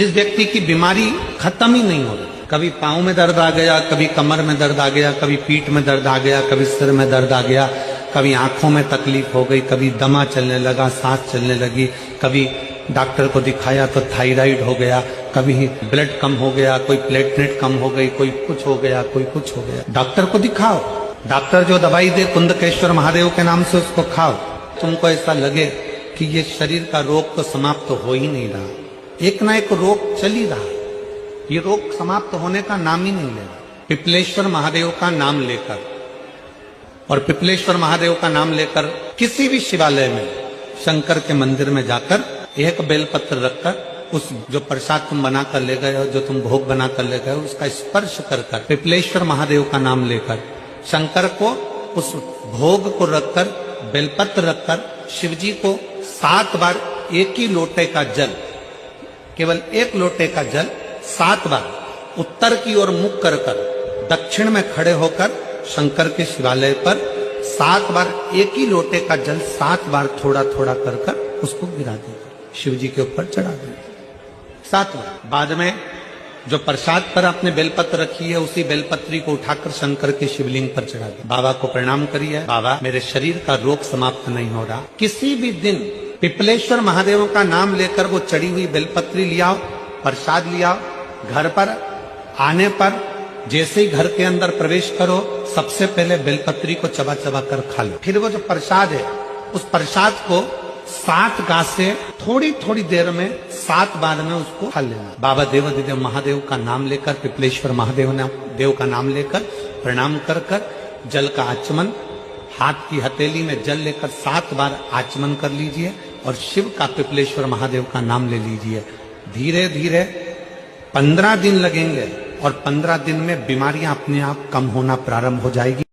जिस व्यक्ति की बीमारी खत्म ही नहीं हो रही, कभी पाँव में दर्द आ गया, कभी कमर में दर्द आ गया, कभी पीठ में दर्द आ गया, कभी सिर में दर्द आ गया, कभी आंखों में तकलीफ हो गई, कभी दमा चलने लगा, सांस चलने लगी, कभी डॉक्टर को दिखाया तो थायराइड हो गया, कभी ब्लड कम हो गया, कोई प्लेटलेट कम हो गई, कोई कुछ हो गया, कोई कुछ हो गया। डॉक्टर को दिखाओ, डॉक्टर जो दवाई दे कुंदकेश्वर महादेव के नाम से उसको खाओ। तुमको ऐसा लगे कि ये शरीर का रोग तो समाप्त हो ही नहीं रहा, एक ना एक रोग चल ही रहा, ये रोग समाप्त होने का नाम ही नहीं ले रहा। पिपलेश्वर महादेव का नाम लेकर और पिपलेश्वर महादेव का नाम लेकर किसी भी शिवालय में, शंकर के मंदिर में जाकर एक बेलपत्र रखकर उस जो प्रसाद तुम बना कर ले गए हो, जो तुम भोग बना कर ले गए हो, उसका स्पर्श कर कर पिपलेश्वर महादेव का नाम लेकर शंकर को उस भोग को रखकर, बेलपत्र रखकर शिवजी को 7 बार एक ही लोटे का जल, केवल एक लोटे का जल 7 बार उत्तर की ओर मुख कर कर दक्षिण में खड़े होकर शंकर के शिवालय पर 7 बार एक ही लोटे का जल 7 बार थोड़ा थोड़ा कर कर उसको गिरा देगा, शिव जी के ऊपर चढ़ा देगा 7 बार। बाद में जो प्रसाद पर आपने बेलपत्र रखी है, उसी बेलपत्री को उठाकर शंकर के शिवलिंग पर चढ़ा दे। बाबा को प्रणाम करिए, बाबा मेरे शरीर का रोग समाप्त नहीं हो रहा। किसी भी दिन पिपलेश्वर महादेव का नाम लेकर वो चढ़ी हुई बेलपत्री लियाओ, प्रसाद लियाओ, घर पर आने पर जैसे ही घर के अंदर प्रवेश करो, सबसे पहले बेलपत्री को चबा चबा कर खा लो। फिर वो जो प्रसाद है, उस प्रसाद को 7 गांठ से थोड़ी थोड़ी देर में 7 बार में उसको खा लेना। बाबा देवाधिदेव महादेव का नाम लेकर, पिपलेश्वर महादेव का नाम लेकर प्रणाम कर कर जल का आचमन, हाथ की हथेली में जल लेकर 7 बार आचमन कर लीजिए और शिव का, पिपलेश्वर महादेव का नाम ले लीजिए। धीरे धीरे 15 दिन लगेंगे और 15 दिन में बीमारियां अपने आप कम होना प्रारंभ हो जाएगी।